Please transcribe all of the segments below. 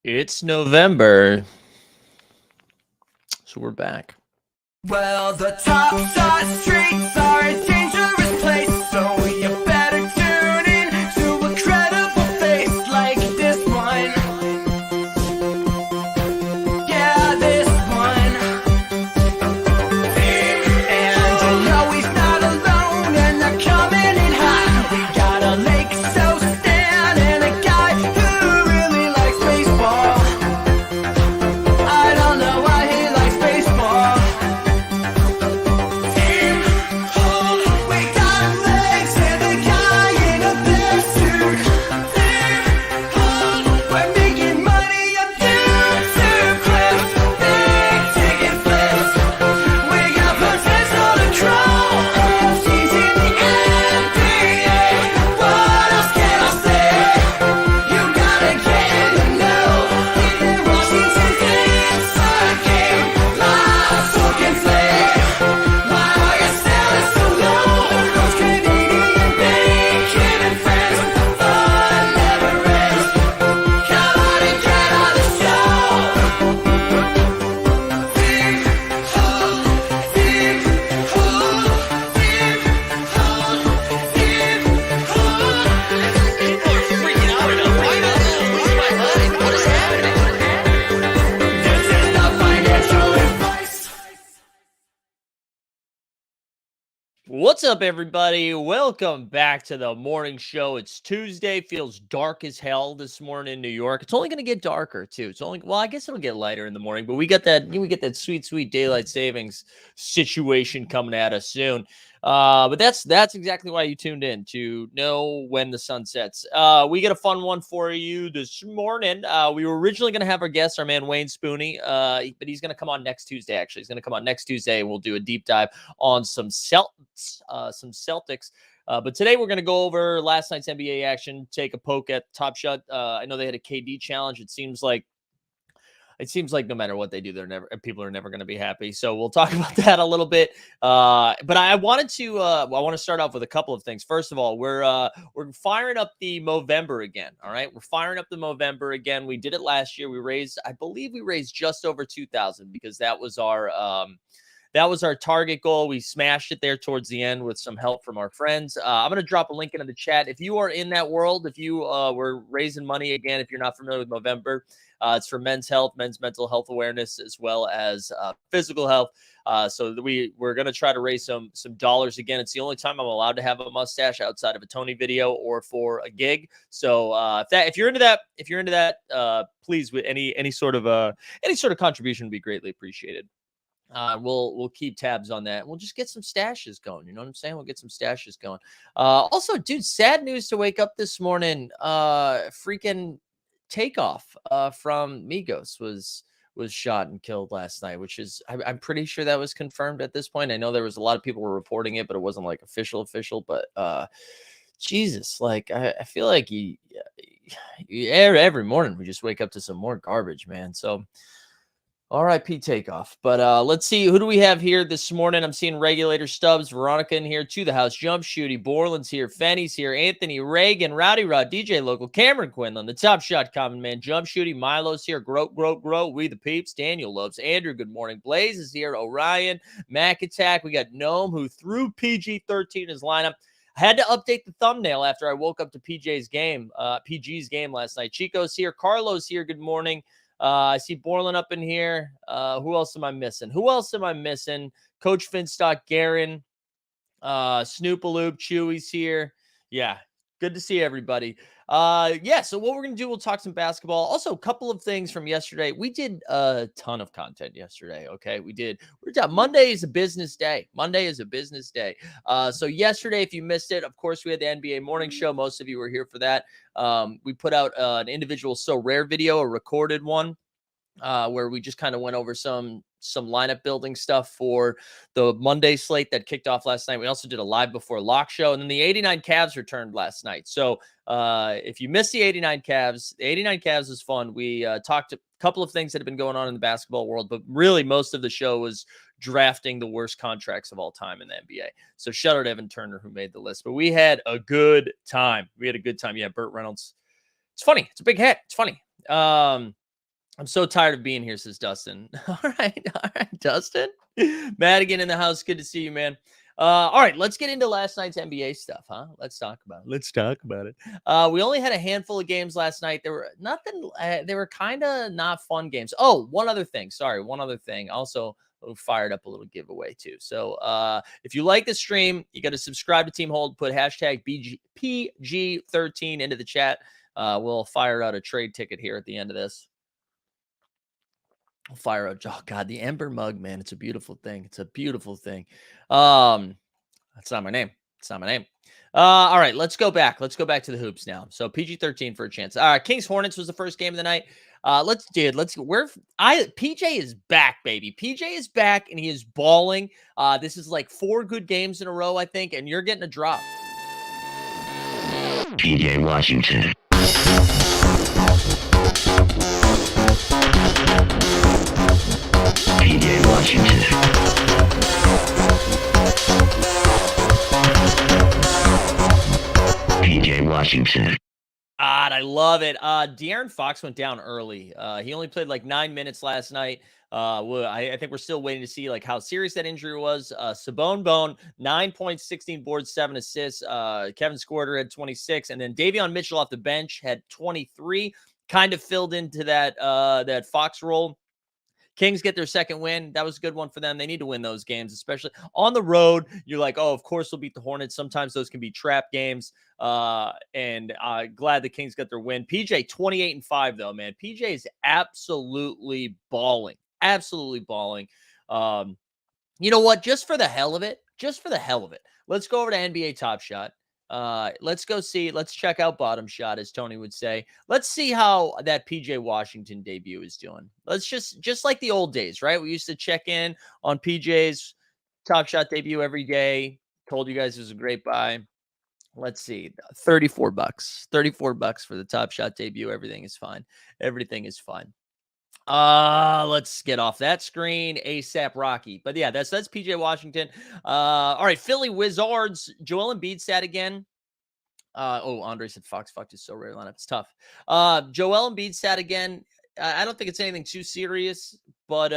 It's November, so we're back. Well, the top side streets are a dangerous place, so you better tune in to a credible face like this one. Yeah, this one. And you know he's not alone, and they're coming in hot. We got a Lake so Stan and a guy who really likes baseball. I don't know why he likes baseball. What's up, everybody? Welcome back to the morning show. It's Tuesday. Feels dark as hell this morning in New York. It's only going to get darker too. Well, I guess it'll get lighter in the morning, but we get that sweet daylight savings situation coming at us soon. But that's exactly why you tuned in, to know when the sun sets. We got a fun one for you this morning. We were originally going to have our guest, our man Wayne Spooney, but he's going to come on next Tuesday. Actually, he's going to come on next Tuesday, and we'll do a deep dive on some Celtics. But today we're going to go over last night's NBA action, take a poke at Top Shot. I know they had a KD challenge. It seems like no matter what they do, people are never going to be happy. So we'll talk about that a little bit. But I want to start off with a couple of things. First of all, we're firing up the Movember again. All right, we're firing up the Movember again. We did it last year. I believe we raised just over 2,000 because that was our target goal. We smashed it there towards the end with some help from our friends. I'm going to drop a link into the chat. If you are in that world, if you were raising money again, if you're not familiar with Movember, it's for men's health, men's mental health awareness, as well as physical health. So we're going to try to raise some dollars again. It's the only time I'm allowed to have a mustache outside of a Tony video or for a gig. So if you're into that, please, with any sort of contribution would be greatly appreciated. We'll keep tabs on that. We'll just get some stashes going. You know what I'm saying? We'll get some stashes going. Also, dude, sad news to wake up this morning. Freaking Takeoff from Migos was shot and killed last night, which is I'm pretty sure that was confirmed at this point. I know there was a lot of people were reporting it, but it wasn't like official. But Jesus, like I feel like every morning we just wake up to some more garbage, man. So R.I.P. Takeoff. But let's see. Who do we have here this morning? I'm seeing Regulator Stubbs, Veronica in here, To the House, Jump Shooty, Borland's here, Fenny's here, Anthony, Reagan, Rowdy Rod, DJ Local, Cameron Quinlan, the Top Shot Common Man, Jump Shooty, Milo's here, Grow, We the Peeps, Daniel loves, Andrew, good morning, Blaze is here, Orion, Mac Attack, we got Gnome, who threw PG-13 in his lineup. I had to update the thumbnail after I woke up to PG's game last night. Chico's here, Carlos here, good morning. I see Borland up in here. Who else am I missing? Coach Finstock, Garin, Snoopaloop, Chewy's here. Yeah, good to see everybody. So what we're going to do, we'll talk some basketball. Also, a couple of things from yesterday. We did a ton of content yesterday, okay? Monday is a business day. So yesterday, if you missed it, of course, we had the NBA morning show. Most of you were here for that. We put out an individual SoRare video, a recorded one, where we just kind of went over some lineup building stuff for the Monday slate that kicked off last night. We also did a live before lock show, and then the 89 Cavs returned last night. So if you missed the 89 Cavs was fun. We talked a couple of things that have been going on in the basketball world, but really most of the show was drafting the worst contracts of all time in the NBA. So shout out to Evan Turner, who made the list, but we had a good time. Yeah, Burt Reynolds. It's funny. It's a big hat. It's funny. I'm so tired of being here, says Dustin. All right, Dustin. Madigan in the house. Good to see you, man. All right, let's get into last night's NBA stuff, huh? Let's talk about it. Let's talk about it. We only had a handful of games last night. There were nothing. They were kind of not fun games. Oh, one other thing. Sorry, one other thing. Also, fired up a little giveaway too. So if you like the stream, you got to subscribe to Team Hold. Put hashtag PG13 into the chat. We'll fire out a trade ticket here at the end of this. Fire out. Oh God, the Ember mug, man. It's a beautiful thing. It's a beautiful thing. That's not my name. It's not my name. All right, let's go back. Let's go back to the hoops now. So PG-13 for a chance. All right, Kings Hornets was the first game of the night. PJ is back, baby. PJ is back and he is balling. This is like 4 good games in a row, I think, and you're getting a drop. PJ Washington. PJ Washington. PJ Washington. I love it. De'Aaron Fox went down early. He only played like 9 minutes last night. I think we're still waiting to see like how serious that injury was. Sabone Bone, 9 points, 16 boards, 7 assists. Kevin Squirter had 26, and then Davion Mitchell off the bench had 23. Kind of filled into that Fox role. Kings get their second win. That was a good one for them. They need to win those games, especially on the road. You're like, oh, of course we'll beat the Hornets. Sometimes those can be trap games. And glad the Kings got their win. PJ 28-5 though, man. PJ is absolutely balling. Absolutely balling. You know what? Just for the hell of it, let's go over to NBA Top Shot. Let's check out Bottom Shot, as Tony would say. Let's see how that PJ Washington debut is doing. Let's just like the old days, right? We used to check in on PJ's Top Shot debut every day. Told you guys it was a great buy. Let's see, $34. $34 for the Top Shot debut. Everything is fine. Let's get off that screen. ASAP Rocky. But yeah, that's PJ Washington. All right, Philly Wizards. Joel Embiid sat again. Andre said Fox fucked his SoRare lineup. It's tough. Joel Embiid sat again. I don't think it's anything too serious, but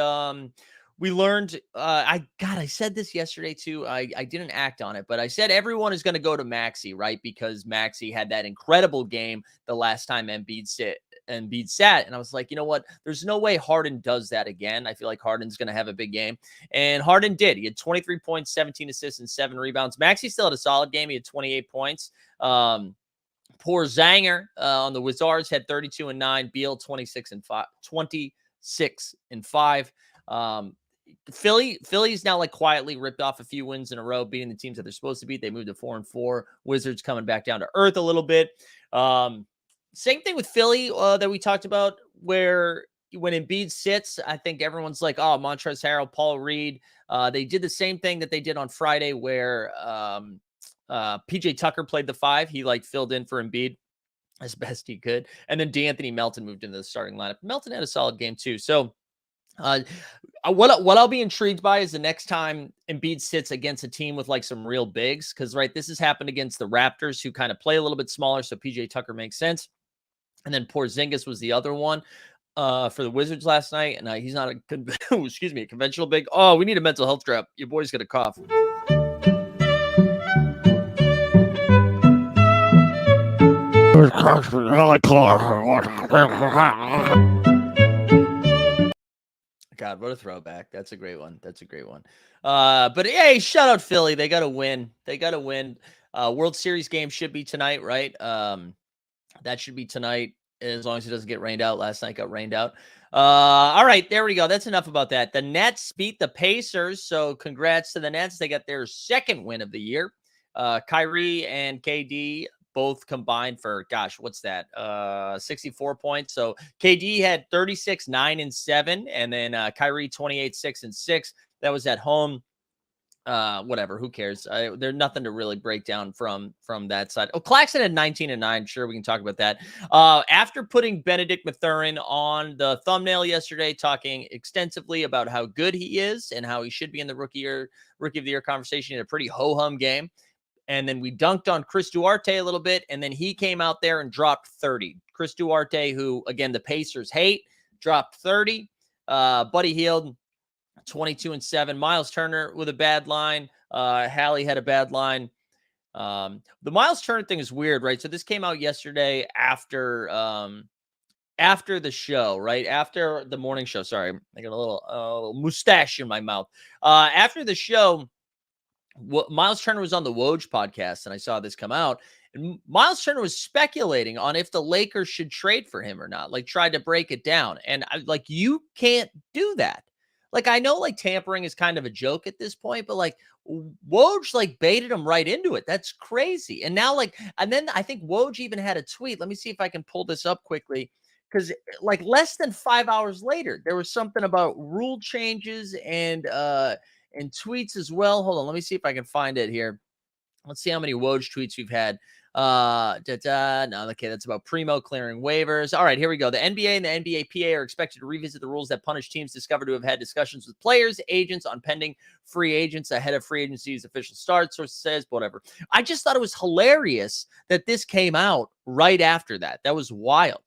we learned. I said this yesterday too. I didn't act on it, but I said everyone is going to go to Maxey, right? Because Maxey had that incredible game the last time Embiid sat, and I was like, you know what? There's no way Harden does that again. I feel like Harden's going to have a big game, and Harden did. He had 23 points, 17 assists, and 7 rebounds. Maxey still had a solid game. He had 28 points. Poor Zanger on the Wizards had 32 and 9. Beal 26 and 5. Philly's now like quietly ripped off a few wins in a row, beating the teams that they're supposed to beat. They moved to 4-4. Wizards coming back down to earth a little bit. Same thing with Philly that we talked about, where when Embiid sits, I think everyone's like, oh, Montrezl Harrell, Paul Reed. They did the same thing that they did on Friday, where PJ Tucker played the 5. He like filled in for Embiid as best he could. And then DeAnthony Melton moved into the starting lineup. Melton had a solid game too. So what I'll be intrigued by is the next time Embiid sits against a team with like some real bigs. Because, right, this has happened against the Raptors, who kind of play a little bit smaller. So PJ Tucker makes sense. And then Porzingis was the other one for the Wizards last night. And he's not a conventional big. Oh, we need a mental health drop. Your boy's got a cough. God, what a throwback. That's a great one. But hey, shout out Philly. They got to win. World Series game should be tonight, right? That should be tonight, as long as it doesn't get rained out. Last night got rained out. All right, there we go. That's enough about that. The Nets beat the Pacers, so congrats to the Nets. They got their second win of the year. Kyrie and KD both combined for, what's that? 64 points. So KD had 36, 9, and 7. And then Kyrie 28, 6, and 6. That was at home. Whatever, who cares? There's nothing to really break down from that side. Oh, Claxton had 19 and 9. Sure, we can talk about that. After putting Benedict Mathurin on the thumbnail yesterday, talking extensively about how good he is and how he should be in the rookie of the year conversation, in a pretty ho-hum game. And then we dunked on Chris Duarte a little bit, and then he came out there and dropped 30. Chris Duarte, who, again, the Pacers hate. dropped 30. Buddy Hield, 22-7. Miles Turner with a bad line. Hallie had a bad line. The Miles Turner thing is weird, right? So this came out yesterday after the show, right? After the morning show. Sorry, I got a little mustache in my mouth. After the show, Miles Turner was on the Woj podcast, and I saw this come out. And Miles Turner was speculating on if the Lakers should trade for him or not, like tried to break it down. And you can't do that. Like, I know like tampering is kind of a joke at this point, but like Woj like baited him right into it. That's crazy. And now and then I think Woj even had a tweet. Let me see if I can pull this up quickly. Because like less than 5 hours later, there was something about rule changes and tweets as well. Hold on, let me see if I can find it here. Let's see how many Woj tweets we've had. No, okay, that's about Primo clearing waivers. All right, here we go. The NBA and the NBA-PA are expected to revisit the rules that punish teams discovered to have had discussions with players, agents on pending free agents ahead of free agency's official start. Source says, whatever. I just thought it was hilarious that this came out right after that. That was wild.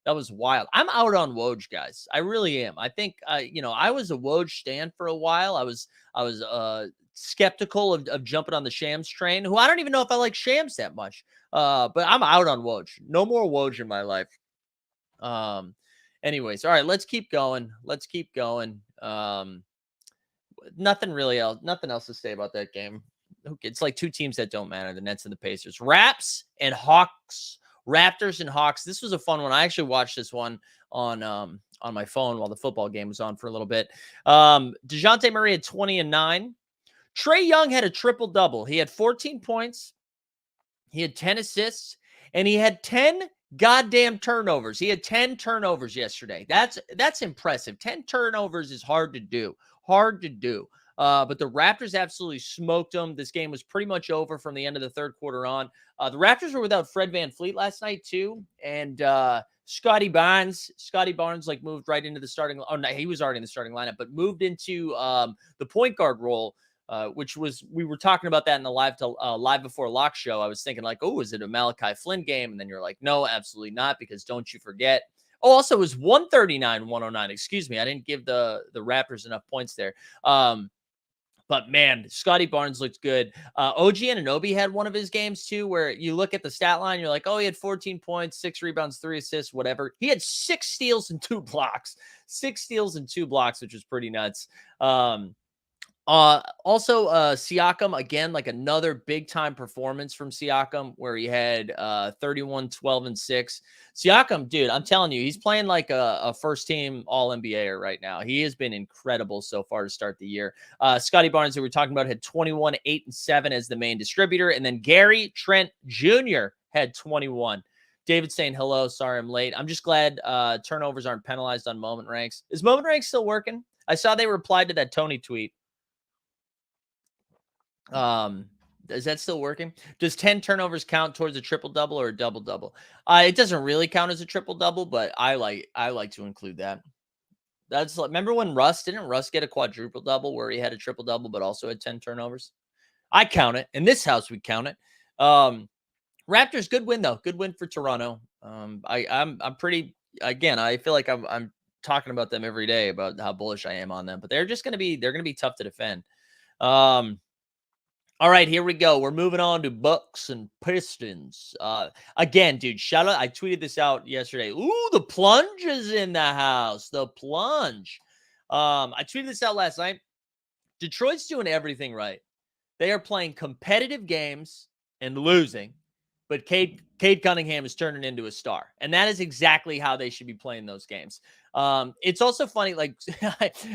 That was wild. I'm out on Woj, guys. I really am. I think, I was a Woj stan for a while. I was skeptical of jumping on the Shams train, who I don't even know if I like Shams that much. But I'm out on Woj. No more Woj in my life. Anyways, all right, let's keep going. Nothing else to say about that game. It's like two teams that don't matter, the Nets and the Pacers. Raptors and Hawks. This was a fun one. I actually watched this one on my phone while the football game was on for a little bit. DeJounte Murray had 20 and 9. Trae Young had a triple-double. He had 14 points. He had 10 assists, and he had 10 goddamn turnovers. He had 10 turnovers yesterday. That's impressive. 10 turnovers is hard to do. But the Raptors absolutely smoked them. This game was pretty much over from the end of the third quarter on. The Raptors were without Fred VanVleet last night too, and Scotty Barnes like moved right into the starting. Oh no, he was already in the starting lineup, but moved into the point guard role, which was, we were talking about that in the live before lock show. I was thinking like, oh, is it a Malachi Flynn game? And then you're like, no, absolutely not, because don't you forget. Oh, also it was 139-109. Excuse me, I didn't give the Raptors enough points there. But man, Scotty Barnes looked good. OG Anunoby had one of his games too, where you look at the stat line, you're like, oh, he had 14 points, 6 rebounds, 3 assists, whatever. He had 6 steals and 2 blocks. 6 steals and 2 blocks, which was pretty nuts. Also, Siakam, again, like another big time performance from Siakam, where he had 31, 12, and 6. Siakam, dude, I'm telling you, he's playing like a first team All NBA right now. He has been incredible so far to start the year. Scotty Barnes, who we're talking about, had 21, 8, and 7 as the main distributor. And then Gary Trent Jr. had 21. David saying hello. Sorry I'm late. I'm just glad turnovers aren't penalized on Moment Ranks. Is Moment Ranks still working? I saw they replied to that Tony tweet. Is that still working? Does 10 turnovers count towards a triple-double or a double-double? It doesn't really count as a triple-double, but I like to include that. That's like, remember when didn't Russ get a quadruple-double where he had a triple-double but also had 10 turnovers? I count it. In this house, we count it. Raptors, good win though. Good win for Toronto. I'm pretty, again, I feel like I'm talking about them every day about how bullish I am on them, but they're going to be tough to defend. All right, here we go. We're moving on to Bucks and Pistons. Again, dude, shout out. I tweeted this out yesterday. Ooh, the plunge is in the house. The plunge. I tweeted this out last night. Detroit's doing everything right. They are playing competitive games and losing, but Cade Cunningham is turning into a star. And that is exactly how they should be playing those games. It's also funny, like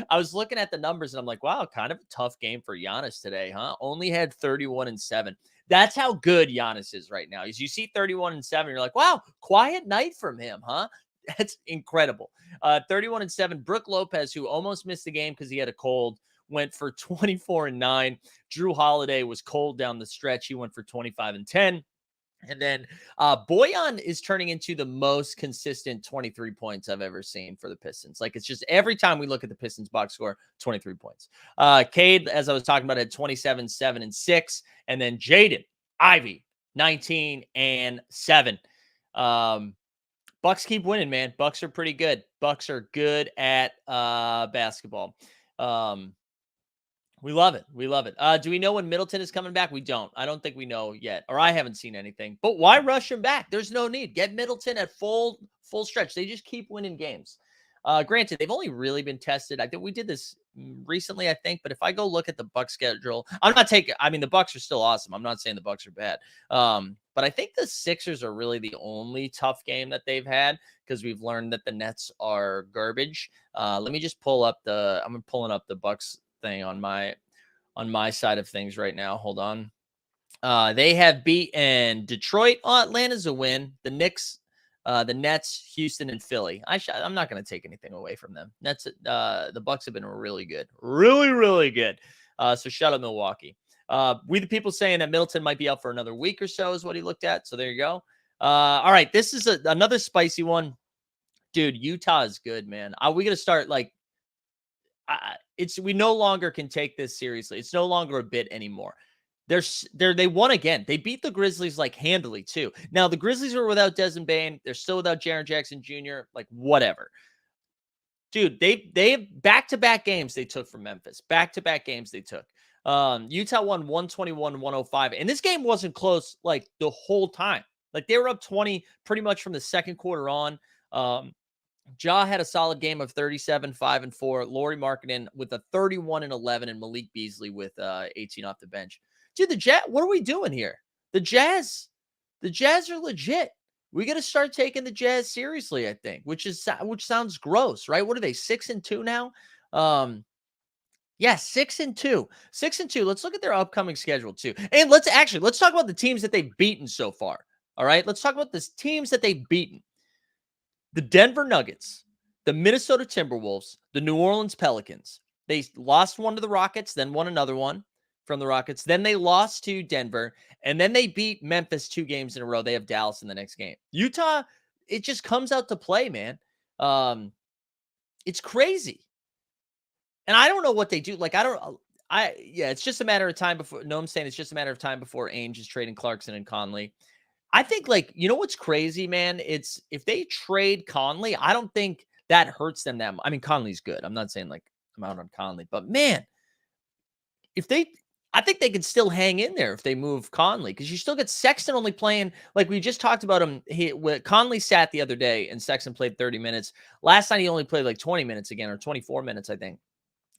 I was looking at the numbers and I'm like, wow, kind of a tough game for Giannis today, huh? Only had 31 and 7. That's how good Giannis is right now. As you see 31 and 7, you're like, wow, quiet night from him, huh? That's incredible. 31 and 7. Brook Lopez, who almost missed the game because he had a cold, went for 24 and 9. Drew Holiday was cold down the stretch. He went for 25 and 10. And then Bojan is turning into the most consistent 23 points I've ever seen for the Pistons. Like, it's just every time we look at the Pistons box score, 23 points. Cade, as I was talking about, had 27, 7, and 6. And then Jaden Ivey, 19 and 7. By Bucks keep winning, man. Bucks are pretty good. Bucks are good at basketball. We love it. We love it. Do we know when Middleton is coming back? We don't. I don't think we know yet, or I haven't seen anything. But why rush him back? There's no need. Get Middleton at full stretch. They just keep winning games. Granted, they've only really been tested. I think we did this recently, I think. But if I go look at the Bucks schedule, I'm not taking. I mean, the Bucks are still awesome. I'm not saying the Bucks are bad. But I think the Sixers are really the only tough game that they've had because we've learned that the Nets are garbage. Let me just pull up the. I'm pulling up the Bucks thing on my side of things right now. Hold on. They have beaten Detroit. Atlanta's a win. The Knicks, the Nets, Houston, and Philly. I'm not going to take anything away from them. Nets, the Bucks have been really good, really good. So shout out Milwaukee. We the people saying that Middleton might be out for another week or so is what he looked at. So there you go. All right, this is another spicy one, dude. Utah is good, man. We got to start like. We no longer can take this seriously. It's no longer a bit anymore. They won again. They beat the Grizzlies like handily too. Now the Grizzlies are without Desmond Bane. They're still without Jaren Jackson Jr. Like whatever, dude. They have back-to-back games they took from Memphis. Back-to-back games they took. Utah won 121-105, and this game wasn't close like the whole time. Like they were up 20 pretty much from the second quarter on. Ja had a solid game of 37, 5 and 4. Lauri Markkanen with a 31 and 11, and Malik Beasley with 18 off the bench. Dude, the Jazz, what are we doing here? The Jazz are legit. We got to start taking the Jazz seriously, I think, which sounds gross, right? What are they, 6-2 now? Yeah, 6-2. 6-2. Let's look at their upcoming schedule too. And let's talk about the teams that they've beaten so far. All right, let's talk about the teams that they've beaten. The Denver Nuggets, the Minnesota Timberwolves, the New Orleans Pelicans. They lost one to the Rockets, then won another one from the Rockets. Then they lost to Denver, and then they beat Memphis 2 games in a row. They have Dallas in the next game. Utah, it just comes out to play, man. It's crazy. And I don't know what they do. Like, it's just a matter of time before. No, I'm saying it's just a matter of time before Ainge is trading Clarkson and Conley. I think, like, you know what's crazy, man? It's if they trade Conley, I don't think that hurts them that much. I mean, Conley's good. I'm not saying, like, I'm out on Conley. But, man, I think they could still hang in there if they move Conley because you still get Sexton only playing, like we just talked about him. Conley sat the other day and Sexton played 30 minutes. Last night he only played like 20 minutes again or 24 minutes, I think.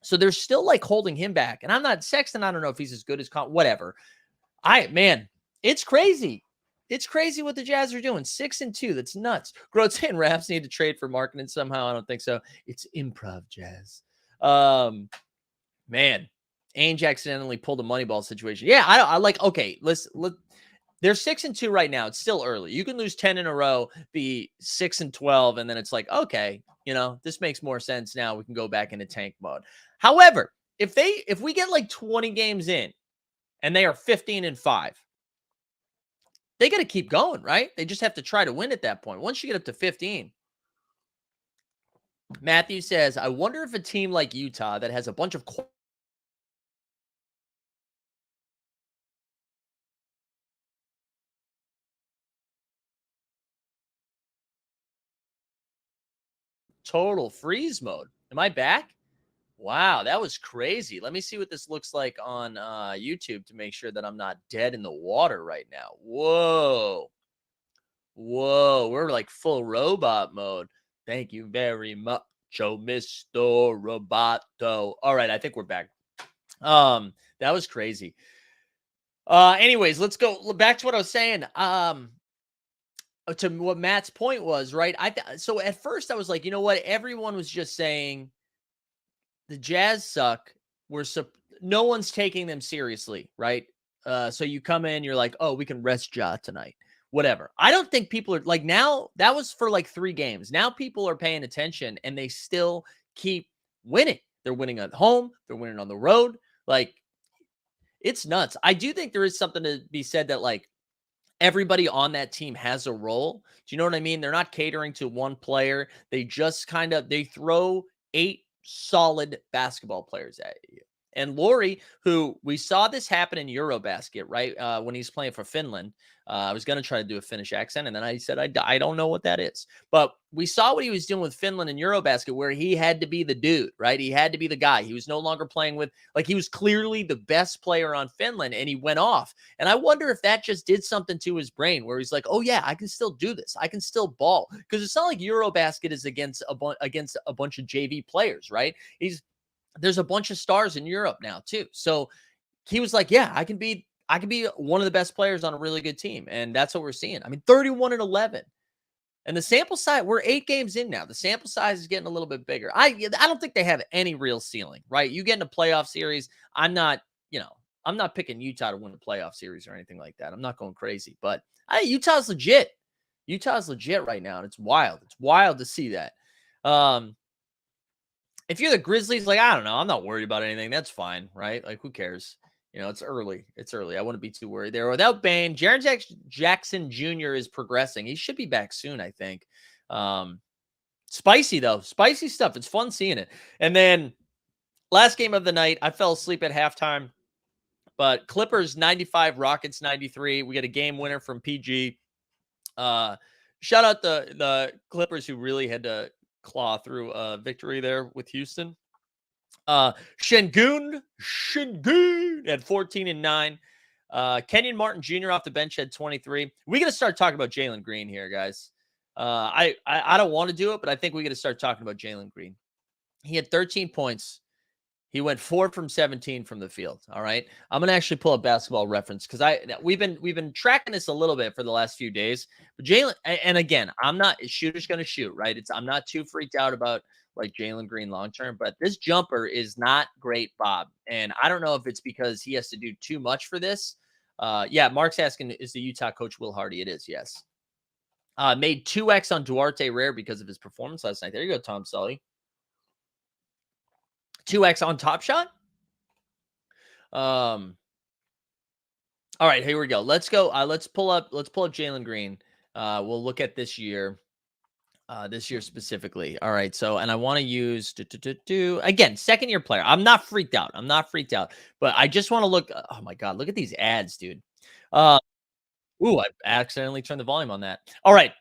So they're still, like, holding him back. And I'm not Sexton. I don't know if he's as good as whatever. It's crazy. It's crazy what the Jazz are doing. 6-2. That's nuts. Grote and Raps need to trade for Markkanen somehow. I don't think so. It's improv Jazz. Man, Ainge accidentally pulled a Moneyball situation. Yeah, I like. Okay, they're 6-2 right now. It's still early. You can lose 10 in a row, be 6-12, and then it's like, okay, this makes more sense now. We can go back into tank mode. However, if we get like 20 games in, and they are 15-5. They got to keep going, right? They just have to try to win at that point. Once you get up to 15. Matthew says, I wonder if a team like Utah that has a bunch of total freeze mode. Am I back? Wow, that was crazy. Let me see what this looks like on YouTube to make sure that I'm not dead in the water right now. Whoa, we're like full robot mode. Thank you very much, Mr. Roboto. All right, I think we're back. That was crazy. Anyways, let's go back to what I was saying. To what Matt's point was, right? So at first I was like, you know what? Everyone was just saying the Jazz suck. No one's taking them seriously, right? So you come in, you're like, oh, we can rest Ja tonight. Whatever. I don't think people are like now. That was for like 3 games. Now people are paying attention and they still keep winning. They're winning at home. They're winning on the road. Like, it's nuts. I do think there is something to be said that, like, everybody on that team has a role. Do you know what I mean? They're not catering to one player. They just they throw 8 solid basketball players at you. And Laurie, who we saw this happen in Eurobasket, right? When he's playing for Finland. I was going to try to do a Finnish accent, and then I said, I don't know what that is. But we saw what he was doing with Finland in Eurobasket, where he had to be the dude, right? He had to be the guy. He was no longer playing with, like, he was clearly the best player on Finland, and he went off. And I wonder if that just did something to his brain, where he's like, oh, yeah, I can still do this. I can still ball. Because it's not like Eurobasket is against a bunch of JV players, right? There's a bunch of stars in Europe now, too. So he was like, yeah, I can be one of the best players on a really good team. And that's what we're seeing. I mean, 31-11. And the sample size, we're 8 games in now. The sample size is getting a little bit bigger. I don't think they have any real ceiling, right? You get in a playoff series. I'm not picking Utah to win a playoff series or anything like that. I'm not going crazy, but Utah's legit. Utah's legit right now. And it's wild. It's wild to see that. If you're the Grizzlies, like, I don't know, I'm not worried about anything. That's fine, right? Like, who cares? It's early. It's early. I wouldn't be too worried there. Without Bane, Jaren Jackson Jr. is progressing. He should be back soon, I think. Spicy, though. Spicy stuff. It's fun seeing it. And then last game of the night, I fell asleep at halftime. But Clippers 95, Rockets 93. We got a game winner from PG. Shout out the Clippers, who really had to claw through a victory there with Houston. Şengün at 14-9. Kenyon Martin Jr. off the bench had 23. We got to start talking about Jalen Green here, guys. I don't want to do it, but I think we got to start talking about Jalen Green. He had 13 points. He went 4 from 17 from the field. All right. I'm going to actually pull up Basketball Reference, because we've been tracking this a little bit for the last few days. But Jalen, and again, shooter's going to shoot, right? I'm not too freaked out about like Jalen Green long term, but this jumper is not great, Bob. And I don't know if it's because he has to do too much for this. Yeah, Mark's asking, is the Utah coach Will Hardy? It is, yes. Made 2x on Duarte Rare because of his performance last night. There you go, Tom Sully. 2x on Top Shot. All right, here we go. Let's go. Let's pull up Jalen Green. We'll look at this year specifically. All right. So, and I want to use again, second-year player. I'm not freaked out. But I just want to look. Oh my God, look at these ads, dude. I accidentally turned the volume on that. All right.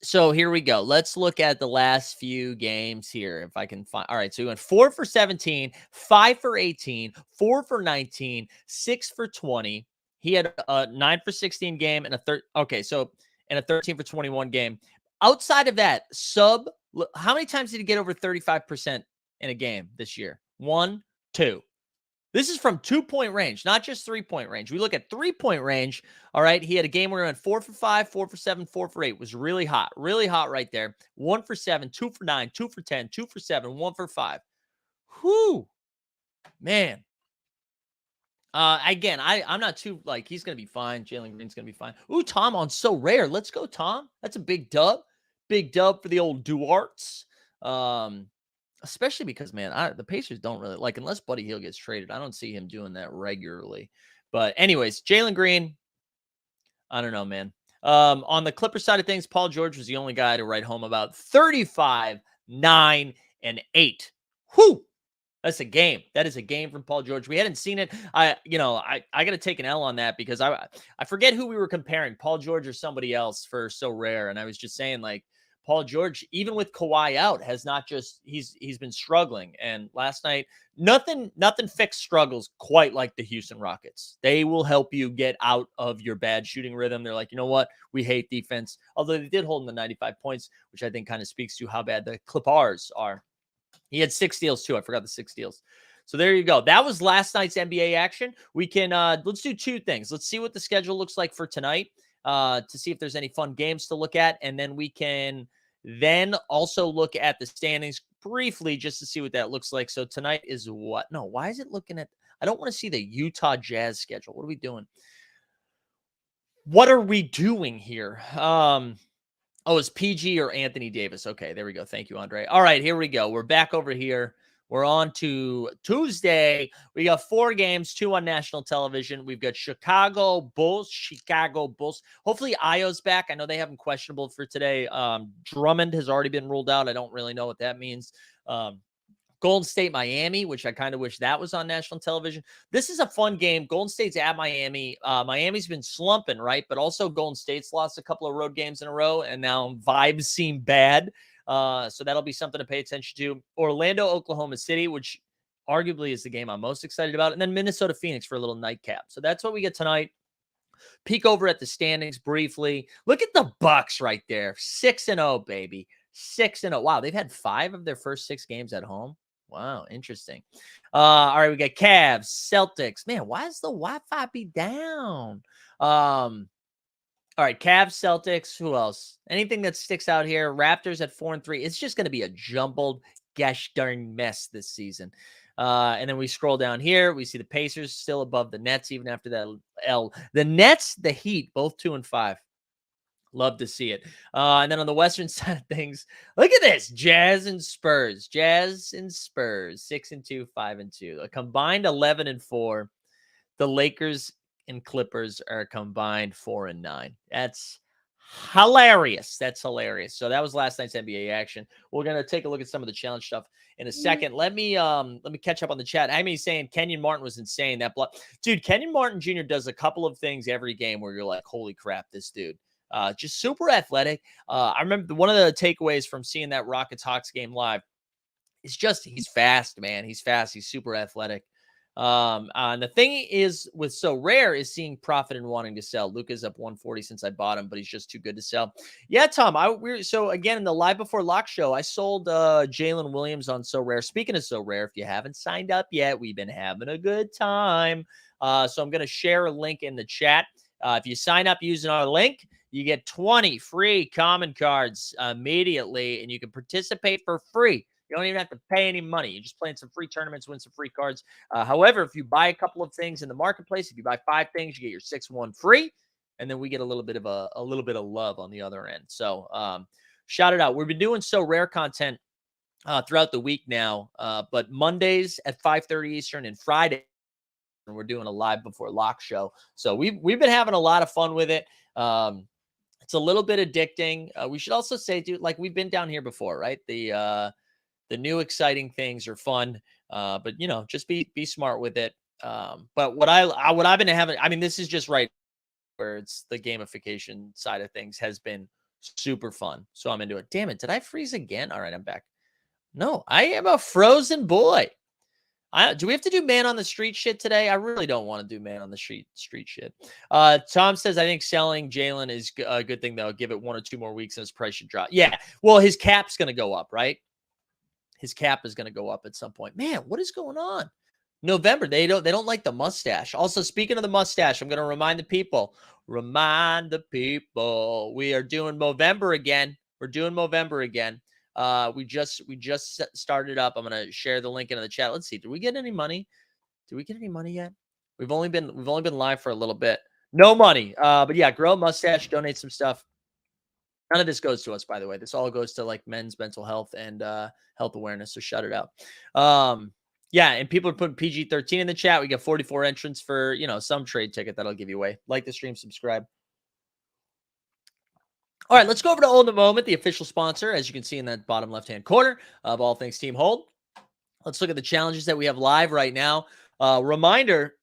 So here we go. Let's look at the last few games here. If I can find. All right. So he went 4 for 17, 5 for 18, 4 for 19, 6 for 20. He had a 9 for 16 game and a 13 for 21 game. Outside of that, how many times did he get over 35% in a game this year? 1, 2. This is from 2-point range, not just 3-point range. We look at 3-point range. All right. He had a game where he went 4 for 5, 4 for 7, 4 for 8. It was really hot right there. 1 for 7, 2 for 9, 2 for 10, 2 for 7, 1 for 5. Whew, man. Again, I'm not too, like, he's going to be fine. Jalen Green's going to be fine. Ooh, Tom on SoRare. Let's go, Tom. That's a big dub. Big dub for the old Duarts. Especially because, man, the Pacers don't really, like, unless Buddy Hield gets traded, I don't see him doing that regularly. But anyways, Jalen Green, I don't know, man. On the Clipper side of things, Paul George was the only guy to write home about. 35, 9, and 8. Whew. That's a game. That is a game from Paul George. We hadn't seen it. I got to take an L on that, because I forget who we were comparing, Paul George or somebody else, for SoRare. And I was just saying, like, Paul George, even with Kawhi out, has not just, he's been struggling. And last night, nothing fixed struggles quite like the Houston Rockets. They will help you get out of your bad shooting rhythm. They're like, you know what? We hate defense. Although they did hold him to 95 points, which I think kind of speaks to how bad the Clippers are. He had 6 steals too. I forgot the 6 steals. So there you go. That was last night's NBA action. We can, let's do 2 things. Let's see what the schedule looks like for tonight, to see if there's any fun games to look at. And then we can then also look at the standings briefly, just to see what that looks like. So tonight is what? No, why is it looking at, I don't want to see the Utah Jazz schedule. What are we doing? What are we doing here? It's PG or Anthony Davis. Okay, there we go. Thank you, Andre. All right, here we go. We're back over here. We're on to Tuesday. We got 4 games, 2 on national television. We've got Chicago Bulls. Hopefully Io's back. I know they have him questionable for today. Drummond has already been ruled out. I don't really know what that means. Golden State, Miami, which I kind of wish that was on national television. This is a fun game. Golden State's at Miami. Miami's been slumping, right? But also Golden State's lost a couple of road games in a row, and now vibes seem bad. So that'll be something to pay attention to. Orlando, Oklahoma City, which arguably is the game I'm most excited about. And then Minnesota, Phoenix for a little nightcap. So that's what we get tonight. Peek over at the standings briefly. Look at the Bucks right there. 6-0, baby. 6-0. Wow, they've had 5 of their first 6 games at home. Wow, interesting. All right, we got Cavs, Celtics. Man, why is the Wi-Fi be down? All right, Cavs, Celtics. Who else? Anything that sticks out here? Raptors at 4-3. It's just going to be a jumbled gosh darn mess this season. And then we scroll down here. We see the Pacers still above the Nets, even after that L. The Nets, the Heat, both 2-5. Love to see it. And then on the Western side of things, look at this. Jazz and Spurs. 6-2, 5-2. A combined 11-4. The Lakers and Clippers are combined 4-9. That's hilarious. That's hilarious. So that was last night's NBA action. We're gonna take a look at some of the challenge stuff in a second. Let me catch up on the chat. Amy saying Kenyon Martin was insane. Dude, Kenyon Martin Jr. does a couple of things every game where you're like, holy crap, this dude. Just super athletic. I remember one of the takeaways from seeing that Rockets Hawks game live is just he's fast, man. He's fast. He's super athletic. And the thing is with SoRare is seeing profit and wanting to sell. Luka's up 140 since I bought him, but he's just too good to sell. Yeah, Tom. So again in the live before lock show, I sold Jalen Williams on SoRare. Speaking of SoRare, if you haven't signed up yet, we've been having a good time. So I'm going to share a link in the chat. If you sign up using our link, you get 20 free common cards immediately, and you can participate for free. You don't even have to pay any money. You're just playing some free tournaments, win some free cards. However, if you buy a couple of things in the marketplace, if you buy 5 things, you get your 6th one free, and then we get a little bit of love on the other end. So shout it out. We've been doing SoRare content throughout the week now, but Mondays at 5:30 Eastern and Friday, and we're doing a live before lock show. So we've been having a lot of fun with it. It's a little bit addicting. We should also say, dude, like we've been down here before, right? The new exciting things are fun, but just be smart with it. But what I've been having, I mean, this is just right where it's the gamification side of things has been super fun. So I'm into it. Damn it. Did I freeze again? All right, I'm back. No, I am a frozen boy. Do we have to do man on the street shit today? I really don't want to do man on the street shit. Tom says, I think selling Jalen is a good thing, though. Give it 1 or 2 more weeks and his price should drop. Yeah. Well, his cap's going to go up, right? His cap is going to go up at some point. Man, what is going on? November. They don't like the mustache. Also, speaking of the mustache, I'm going to remind the people. We are doing Movember again. We're doing Movember again. We just started up. I'm going to share the link into the chat. Let's see. Did we get any money? Did we get any money yet? We've only been live for a little bit. No money. But yeah, grow a mustache, donate some stuff. None of this goes to us, by the way. This all goes to like men's mental health and health awareness. So shut it out. Yeah, and people are putting PG-13 in the chat. We got 44 entrants for some trade ticket that I'll give you away. Like the stream, subscribe. All right, let's go over to Hold the Moment, the official sponsor, as you can see in that bottom left-hand corner of All Things Team Hold. Let's look at the challenges that we have live right now. Reminder,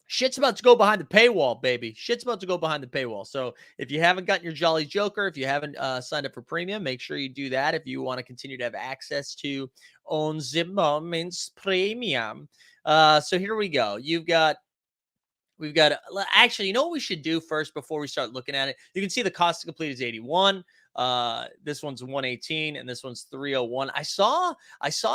shit's about to go behind the paywall, baby. Shit's about to go behind the paywall. So if you haven't gotten your Jolly Joker, if you haven't signed up for premium, make sure you do that if you want to continue to have access to On the Moments Premium. So here we go. We've got actually, you know what we should do first before we start looking at it? You can see the cost to complete is 81. This one's 118 and this one's 301. I saw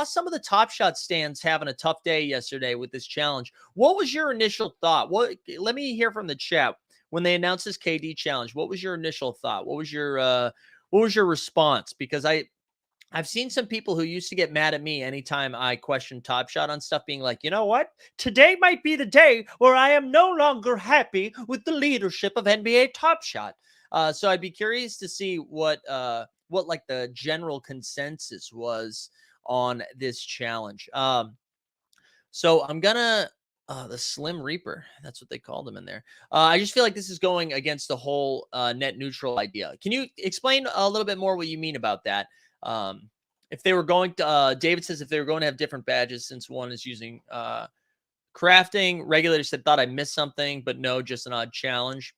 some of the Top Shot stands having a tough day yesterday with this challenge. What was your initial thought? Let me hear from the chat when they announced this KD challenge. What was your initial thought? What was your response? Because I've seen some people who used to get mad at me anytime I question Top Shot on stuff, being like, you know what? Today might be the day where I am no longer happy with the leadership of NBA Top Shot. So I'd be curious to see what like the general consensus was on this challenge. So I'm gonna the Slim Reaper. That's what they called him in there. I just feel like this is going against the whole net neutral idea. Can you explain a little bit more what you mean about that? if they were going to, David says if they were going to have different badges since one is using crafting. Regulators said thought I missed something, but no, just an odd challenge.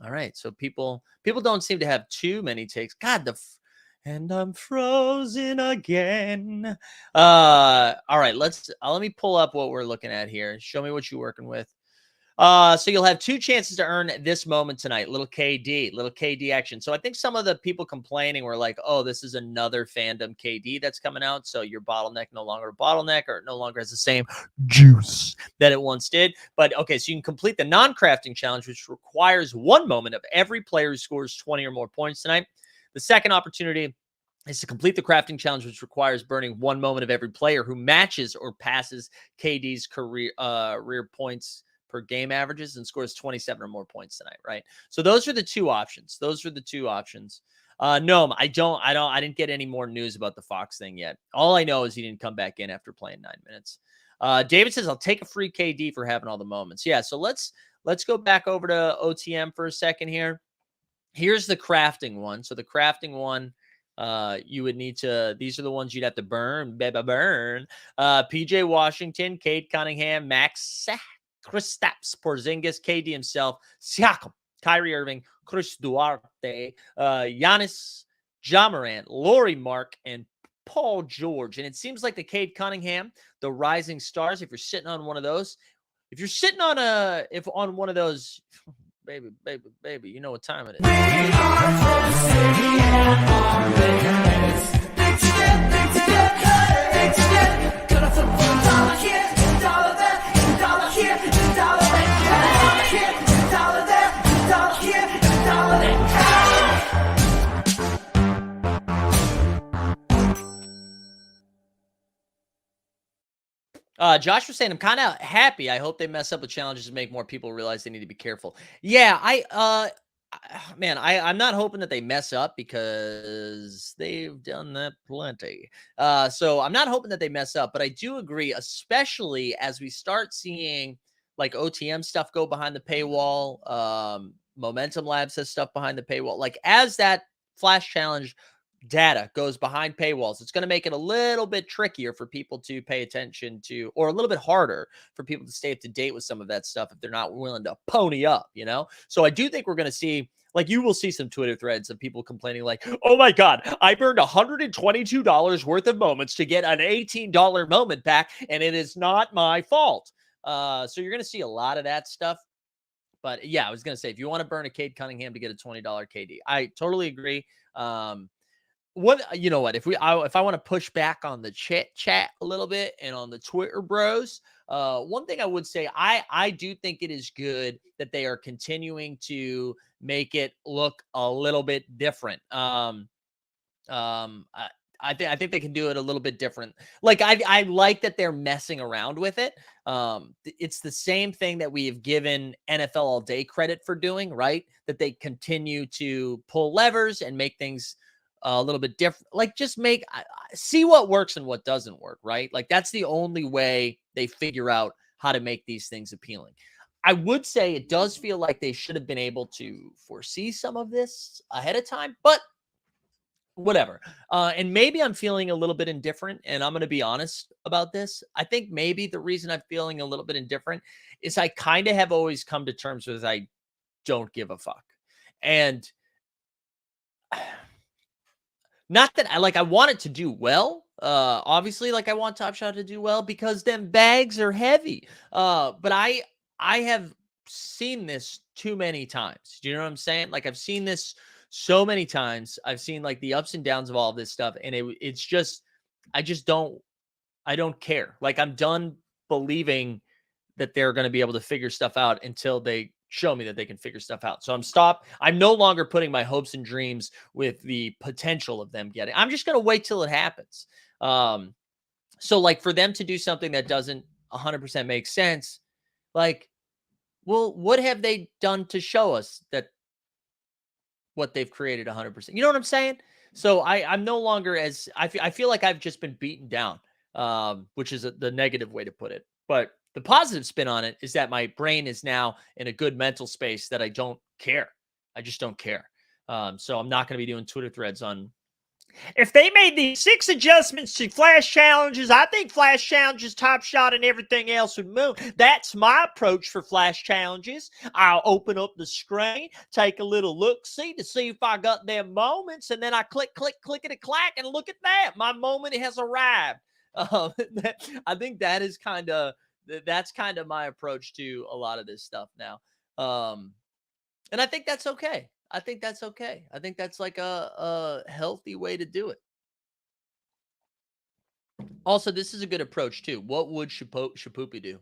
All right, so people don't seem to have too many takes. God, and I'm frozen again. All right, let me pull up what we're looking at here. Show me what you're working with. So you'll have 2 chances to earn this moment tonight. Little KD action. So I think some of the people complaining were like, oh, this is another fandom KD that's coming out. So your bottleneck no longer a bottleneck, or it no longer has the same juice that it once did. But okay, so you can complete the non-crafting challenge, which requires 1 moment of every player who scores 20 or more points tonight. The second opportunity is to complete the crafting challenge, which requires burning 1 moment of every player who matches or passes KD's career points per game averages and scores 27 or more points tonight, right? So those are the 2 options. No, I didn't get any more news about the Fox thing yet. All I know is he didn't come back in after playing 9 minutes. David says, I'll take a free KD for having all the moments. Yeah, so let's go back over to OTM for a second here. Here's the crafting one. So the crafting one, you would need to, these are the ones you'd have to burn. PJ Washington, Cade Cunningham, Max Kristaps Porzingis, KD himself, Siakam, Kyrie Irving, Chris Duarte, Giannis, Ja Morant, Laurie Mark, and Paul George. And it seems like the Cade Cunningham, the rising stars, if you're sitting on one of those, on one of those, baby, you know what time it is. We are from the city and on the big step, gonna flip $1 here, $1 there, $1 here, $1 there, $1 here, $1 there, $1 here, $1 there. Josh was saying, I'm kind of happy. I hope they mess up with challenges to make more people realize they need to be careful. Yeah, I'm not hoping that they mess up because they've done that plenty. So I'm not hoping that they mess up, but I do agree, especially as we start seeing like OTM stuff go behind the paywall. Momentum Labs has stuff behind the paywall. Like as that Flash Challenge data goes behind paywalls, it's going to make it a little bit trickier for people to pay attention to, or a little bit harder for people to stay up to date with some of that stuff if they're not willing to pony up, you know? So I do think we're going to see, like, you will see some Twitter threads of people complaining like, oh my God, I burned $122 worth of moments to get an $18 moment back, and it is not my fault. So you're going to see a lot of that stuff. But yeah, I was going to say, if you want to burn a Cade Cunningham to get a $20 KD, I totally agree. If I want to push back on the chat a little bit and on the Twitter bros, one thing I would say, I do think it is good that they are continuing to make it look a little bit different. I think they can do it a little bit different. Like I like that they're messing around with it. It's the same thing that we have given NFL All Day credit for doing, right? That they continue to pull levers and make things a little bit different. Like just see what works and what doesn't work, right? Like that's the only way they figure out how to make these things appealing. I would say it does feel like they should have been able to foresee some of this ahead of time, but whatever. And maybe I'm feeling a little bit indifferent, and I'm going to be honest about this. I think maybe the reason I'm feeling a little bit indifferent is I kind of have always come to terms with I don't give a fuck. And not that I want it to do well. Obviously, like I want Top Shot to do well because them bags are heavy. But I have seen this too many times. Do you know what I'm saying? Like I've seen this so many times. I've seen like the ups and downs of all this stuff, and it's just I don't care. Like I'm done believing that they're going to be able to figure stuff out until they show me that they can figure stuff out. So I'm no longer putting my hopes and dreams with the potential of them getting. I'm just going to wait till it happens. So like for them to do something that doesn't 100% make sense, like, well, what have they done to show us that what they've created 100%? You know what I'm saying? So I'm no longer I feel like I've just been beaten down, which is the negative way to put it. But the positive spin on it is that my brain is now in a good mental space that I don't care. I just don't care. So I'm not going to be doing Twitter threads on If they made these 6 adjustments to flash challenges, I think flash challenges, Top Shot, and everything else would move. That's my approach for flash challenges. I'll open up the screen, take a little look-see to see if I got them moments, and then I click, clickety-clack, and look at that. My moment has arrived. I think that's kind of my approach to a lot of this stuff now. And I think that's okay. I think that's okay. I think that's like a healthy way to do it. Also, this is a good approach too. What would Shapoopy do?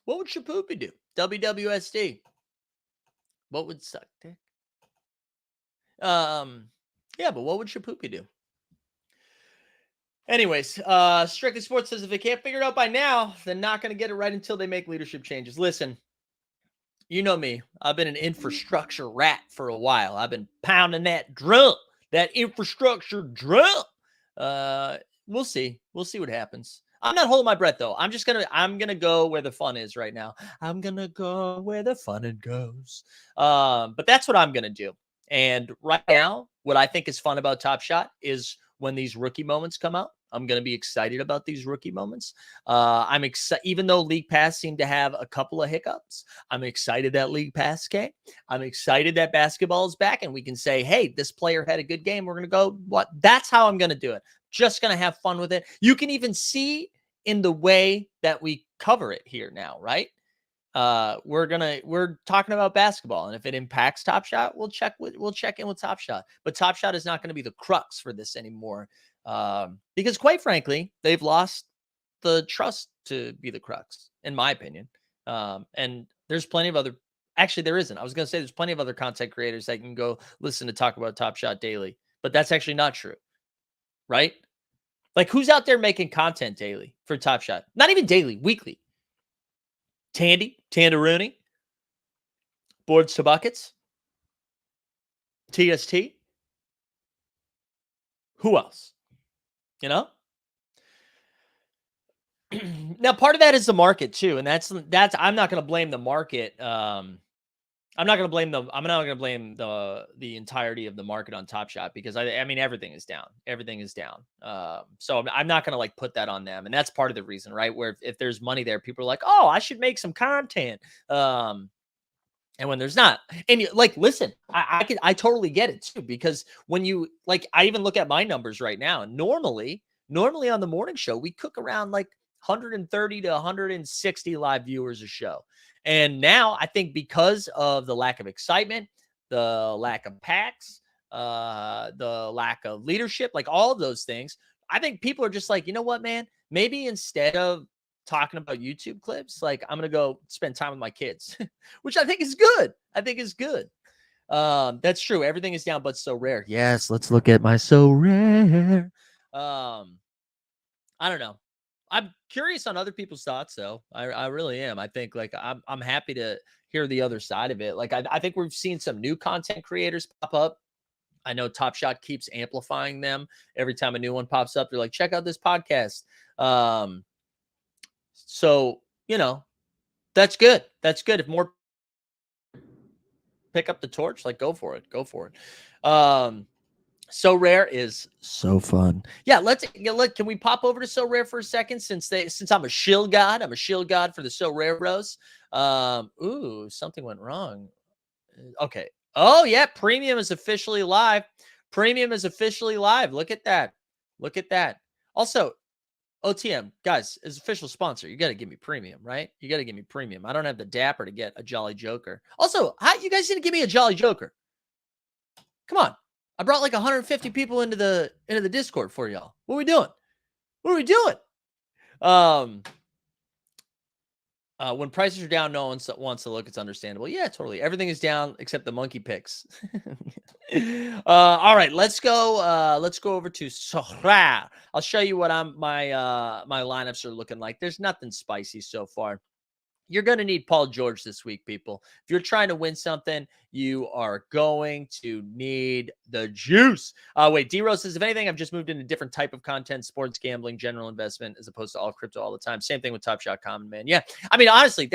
What would Shapoopy do? WWSD. What would suck dick? Yeah, but what would Shapoopy do? Anyways, Strictly Sports says if they can't figure it out by now, they're not going to get it right until they make leadership changes. Listen, you know me. I've been an infrastructure rat for a while. I've been pounding that drum, that infrastructure drum. We'll see. We'll see what happens. I'm not holding my breath though. I'm gonna go where the fun is right now. I'm gonna go where the fun it goes. But that's what I'm gonna do. And right now, what I think is fun about Top Shot is when these rookie moments come out. I'm going to be excited about these rookie moments. I'm excited, even though League Pass seemed to have a couple of hiccups. I'm excited that League Pass came. I'm excited that basketball is back and we can say, hey, this player had a good game. We're going to go, what? That's how I'm going to do it. Just going to have fun with it. You can even see in the way that we cover it here now, right? We're talking about basketball, and if it impacts Top Shot, we'll check in with Top Shot. But Top Shot is not going to be the crux for this anymore. Because quite frankly, they've lost the trust to be the crux, in my opinion. And there's plenty of other, actually there isn't. I was going to say there's plenty of other content creators that can go listen to talk about Top Shot daily, but that's actually not true, right? Like who's out there making content daily for Top Shot? Not even daily, weekly. Tandaruni, Boards to Buckets, TST. Who else? You know? Now, part of that is the market too, and that's I'm not going to blame the market. I'm not going to blame the entirety of the market on Top Shot because I mean everything is down. Everything is down. So I'm not going to like put that on them, and that's part of the reason, right? Where if there's money there, people are like, oh, I should make some content. And when there's not, and you like, listen, I totally get it too, because when you like, I even look at my numbers right now. Normally on the morning show, we cook around like 130 to 160 live viewers a show. And now I think because of the lack of excitement, the lack of packs, the lack of leadership, like all of those things, I think people are just like, you know what, man, maybe instead of talking about YouTube clips, like I'm going to go spend time with my kids, which I think is good. That's true. Everything is down, but SoRare. Yes. Let's look at my SoRare. I don't know. I'm curious on other people's thoughts though. I really am. I think like I'm happy to hear the other side of it. Like I think we've seen some new content creators pop up. I know Top Shot keeps amplifying them every time a new one pops up. They're like, check out this podcast. So, you know, that's good. That's good. If more pick up the torch, like go for it. SoRare is so fun. Yeah, can we pop over to SoRare for a second since I'm a shill god. I'm a shill god for the SoRare bros. Ooh, something went wrong. Okay. Oh, yeah, premium is officially live. Look at that. Also, OTM, guys, as official sponsor, you got to give me premium, right? You got to give me premium. I don't have the dapper to get a Jolly Joker. Also, how you guys didn't give me a Jolly Joker? Come on. I brought like 150 people into the Discord for y'all. What are we doing? When prices are down, no one wants to look. It's understandable. Yeah, totally. Everything is down except the monkey picks. All right, let's go over to SoRare. I'll show you what my lineups are looking like. There's nothing spicy so far. you're going to need Paul George this week, people. If you're trying to win something, you are going to need the juice. Wait, D-Rose says, if anything, I've just moved into a different type of content, sports gambling, general investment, as opposed to all crypto all the time. Same thing with Top Shot Common, man. Yeah. I mean, honestly,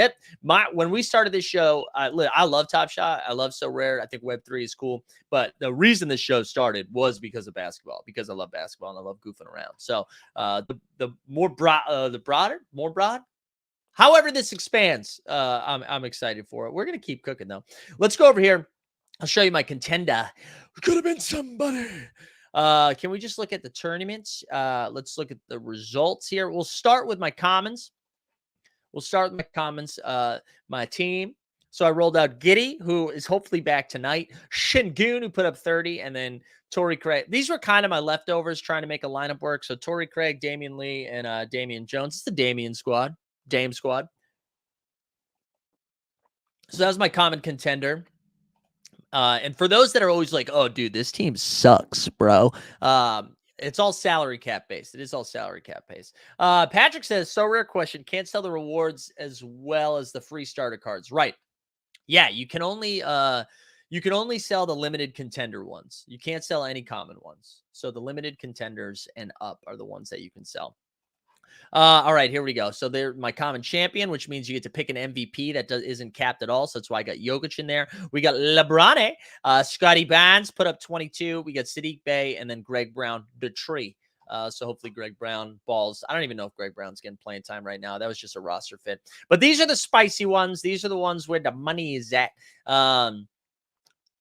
when we started this show, I love Top Shot. I love SoRare. I think Web3 is cool. But the reason this show started was because of basketball, because I love basketball and I love goofing around. So the more broad, however this expands, I'm excited for it. We're going to keep cooking, though. Let's go over here. I'll show you my contender. It could have been somebody. Can we just look at the tournaments? Let's look at the results here. We'll start with my commons. My team. So I rolled out Giddy, who is hopefully back tonight. Shingun, who put up 30, and then Torrey Craig. These were kind of my leftovers trying to make a lineup work. So Torrey Craig, Damian Lee, and Damian Jones. It's the Damian squad. Dame squad. So that was my common contender. And for those that are always like, oh, dude, this team sucks, bro. It's all salary cap based. It is all salary cap based. Patrick says, SoRare question, can't sell the rewards as well as the free starter cards. Right. Yeah, you can only sell the limited contender ones. You can't sell any common ones. So the limited contenders and up are the ones that you can sell. All right, here we go. So they're my common champion, which means you get to pick an MVP that isn't capped at all. So that's why I got Jokic in there. We got LeBron, Scotty Barnes put up 22. We got Sadiq Bey and then Greg Brown, the tree. So hopefully Greg Brown balls. I don't even know if Greg Brown's getting playing time right now. That was just a roster fit. But these are the spicy ones. These are the ones where the money is at.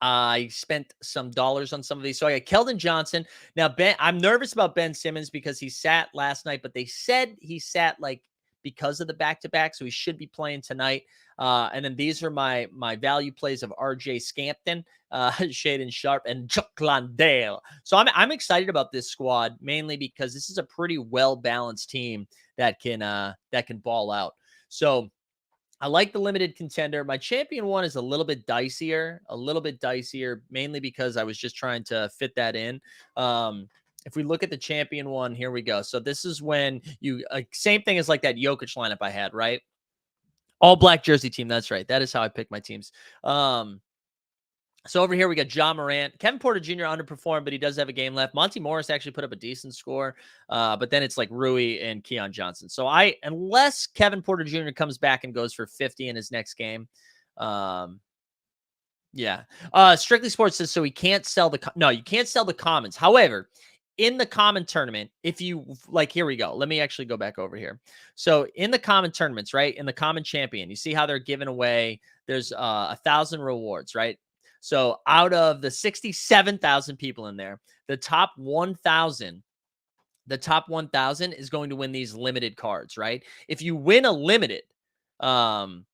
I spent some dollars on some of these. So I got Keldon Johnson. Now, I'm nervous about Ben Simmons because he sat last night, but they said he sat like because of the back-to-back, so he should be playing tonight. And then these are my value plays of RJ Scampton, Shaden Sharp, and Chuck Landale. So I'm excited about this squad, mainly because this is a pretty well-balanced team that can ball out. So I like the limited contender. My champion one is a little bit dicier, mainly because I was just trying to fit that in. If we look at the champion one, here we go. So this is when you, same thing as like that Jokic lineup I had, right? All black jersey team. That's right. That is how I pick my teams. So over here, we got John Morant. Kevin Porter Jr. underperformed, but he does have a game left. Monty Morris actually put up a decent score, but then it's like Rui and Keon Johnson. So unless Kevin Porter Jr. comes back and goes for 50 in his next game, yeah. Strictly Sports says, so he can't sell you can't sell the commons. However, in the common tournament, if you like, here we go. Let me actually go back over here. So in the common tournaments, right, in the common champion, you see how they're giving away, there's 1,000 rewards, right? So out of the 67,000 people in there, the top 1,000 is going to win these limited cards, right? If you win a limited, you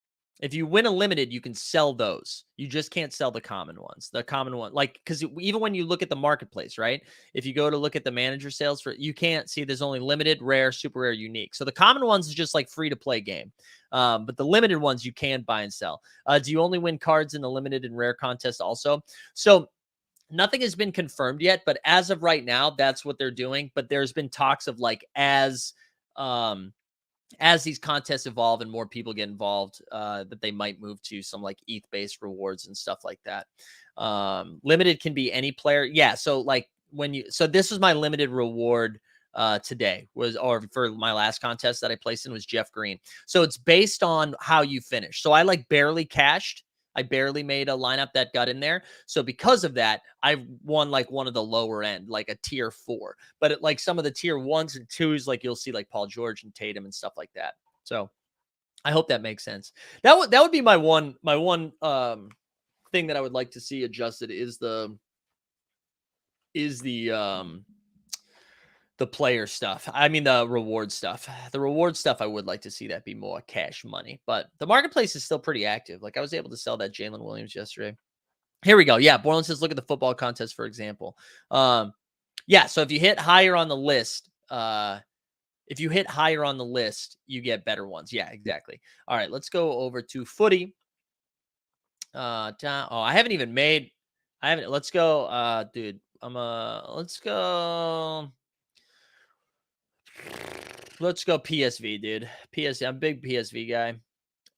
can sell those. You just can't sell the common ones. The common one, like, because even when you look at the marketplace, right? If you go to look at the manager sales you can't see there's only limited, rare, super rare, unique. So the common ones is just like free to play game. But the limited ones you can buy and sell. Do you only win cards in the limited and rare contest also? So nothing has been confirmed yet, but as of right now, that's what they're doing. But there's been talks of like as these contests evolve and more people get involved, that they might move to some like ETH-based rewards and stuff like that. Limited can be any player. Yeah. So like so this was my limited reward today or for my last contest that I placed in was Jeff Green. So it's based on how you finish. So I like barely cashed. I barely made a lineup that got in there. So because of that, I won like one of the lower end, like a tier 4. But like some of the tier 1s and 2s, like you'll see like Paul George and Tatum and stuff like that. So I hope that makes sense. That would be my one thing that I would like to see adjusted is the player stuff. I mean, the reward stuff. The reward stuff, I would like to see that be more cash money. But the marketplace is still pretty active. Like I was able to sell that Jalen Williams yesterday. Here we go. Yeah, Borland says, look at the football contest, for example. Yeah, so if you hit higher on the list, you get better ones. Yeah, exactly. All right, let's go over to footy. I haven't even made. Let's go, dude. Let's go. Let's go PSV, dude. I'm a big PSV guy.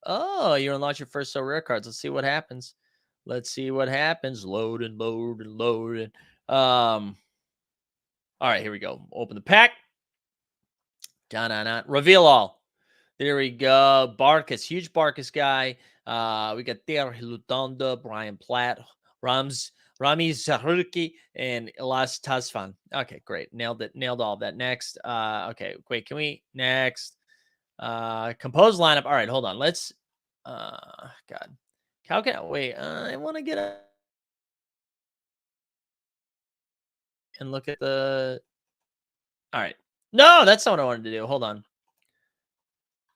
Oh, you unlock your first SoRare cards. Let's see what happens. Let's see what happens. Loading, loading, loading. All right, here we go. Open the pack. Da-na-na. Reveal all. There we go. Barkas, huge Barkas guy. We got Ter Lutonda, Brian Platt, Rami Zahrki, and Elas Tasfan. Okay, great. Nailed it. Nailed all of that. Next. Okay, wait, can we next? Compose lineup. All right, hold on. Let's God. How can I wait? I want to get a and look at the all right. No, that's not what I wanted to do. Hold on.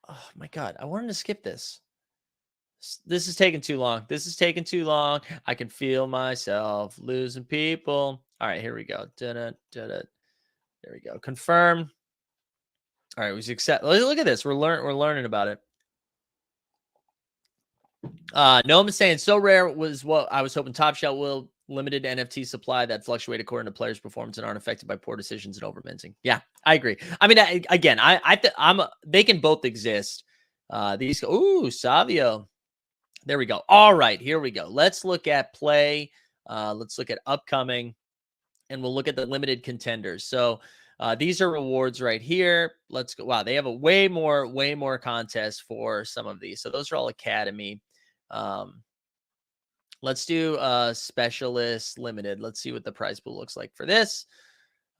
Oh my god, I wanted to skip this. This is taking too long. This is taking too long. I can feel myself losing people. All right, here we go. Da-da, da-da. There we go. Confirm. All right, we accept. Look at this. We're learning about it. Noam is saying SoRare was what I was hoping Top Shot will limited NFT supply that fluctuate according to players' performance and aren't affected by poor decisions and overminting. Yeah, I agree. I mean, they can both exist. Savio. There we go. All right, here we go. Let's look at play. Let's look at upcoming, and we'll look at the limited contenders. So these are rewards right here. Let's go. Wow, they have a way more contests for some of these. So those are all Academy. Let's do specialist limited. Let's see what the prize pool looks like for this.